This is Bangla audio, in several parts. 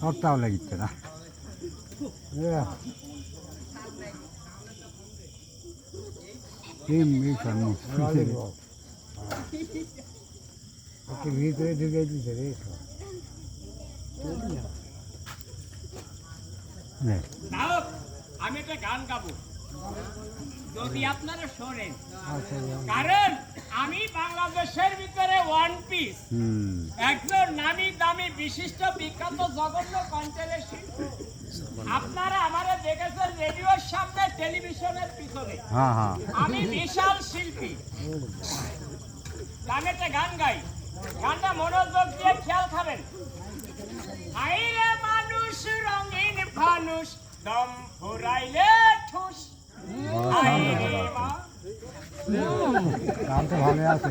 সবটাও লাগিচ্ছে না ভিতরে ঢুকে দিচ্ছে রে আমি একটা গান গাবো যদি আপনারা শোনেন, কারণ আমি বাংলাদেশের ভিতরে ওয়ান পিস একজন নামি দামি বিশিষ্ট বিখ্যাত জঘন্য কণ্ঠের শিল্পী। আপনারা আমারে দেখেছেন রেডিওর সামনে, টেলিভিশনের পিছনে, আমি বিশাল শিল্পী। আমি একটা গান গাই, গানটা মনোযোগ দিয়ে খেয়াল খাবেন। আইরে মানুষ রঙিন ফানুষ, দম ফুরাইলে ঠুস। গান তো ভালো আছে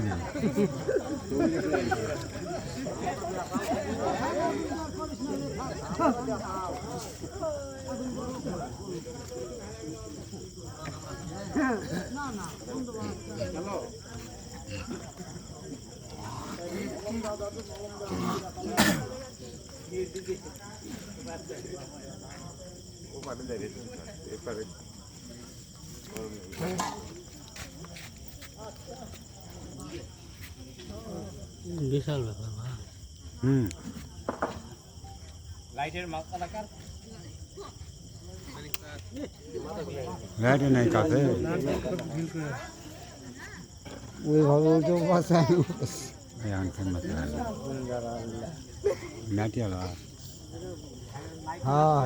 বিশাল ব্যাপার। লাইটের মাথাটাকার লাইট নাই কাছে ওইভাবে তো বাসায় নাটিয়ালা হ্যাঁ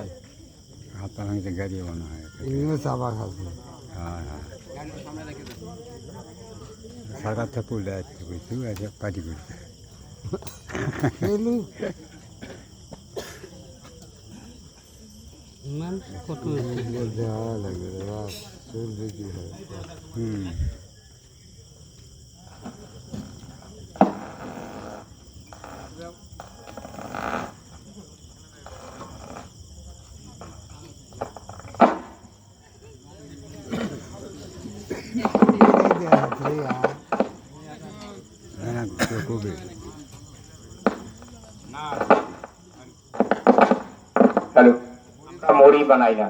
হাত ভাঙতে গাড়ি বানা হয় চাপা খাচ্ছে হ্যাঁ হ্যাঁ সরকার থেকে পড়লে আসতে বলছি আছে পার্টি করছে কত লাগে চলবে কি হয় হ্যালো, আমরা মুড়ি বানাই না।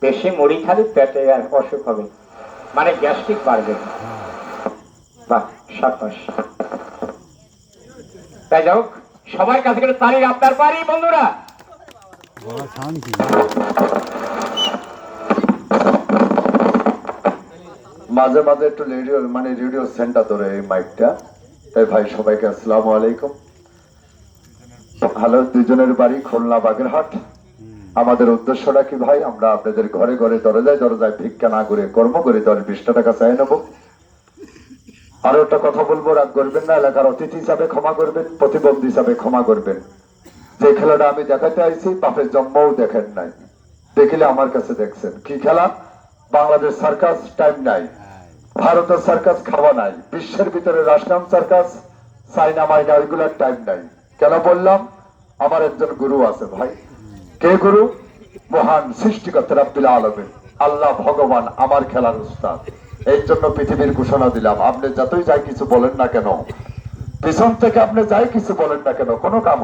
বেশি মুড়ি খালি পেটে আর অসুখ হবে, মানে গ্যাস্ট্রিক বাড়বে। বাহ, সাবাস। তাই যাক, সবার কাছে করে তালি আপনার পারি বন্ধুরা। মাঝে মাঝে একটু রেডিও সেন্টার ধরে এই মাইকটা। তাই ভাই সবাইকে আসসালামু আলাইকুম। হ্যালো, দুজনের বাড়ি খুলনা বাগেরহাট। আমাদের উদ্দেশ্যটা কি ভাই, আমরা আপনাদের ঘরে ঘরে দরজায় দরজায় ভিক্ষা না করে কর্ম করে 10-20 টাকা চাই নেব। আরো একটা কথা বলবো, রাগ করবেন না, এলাকার অতিথি হিসাবে ক্ষমা করবেন, প্রতিবন্ধী হিসাবে ক্ষমা করবেন। যে খেলাটা আমি দেখাতে আইছি বাপের জন্মও দেখেন নাই, দেখিলে আমার কাছে দেখছেন। কি খেলা? বাংলাদেশ সার্কাস টাইম নাই, ভারতের সার্কাস খাওয়া নাই, বিশ্বের ভিতরে রাশনাম সার্কাস, চাইনা মাইনা ওইগুলোর টাইম নাই। কেন বললাম? আমার একজন গুরু আছে ভাই। কে গুরু? মহান সৃষ্টিকর্তা রাব্বুল আলামিন, আল্লাহ ভগবান আমার খেলার উস্তাদ। এই জন্য পৃথিবীর ঘোষণা দিলাম, আপনি যতই যাই কিছু বলেন না কেন, পিছন থেকে আপনি যাই কিছু বলেন না কেন, কোনো কাম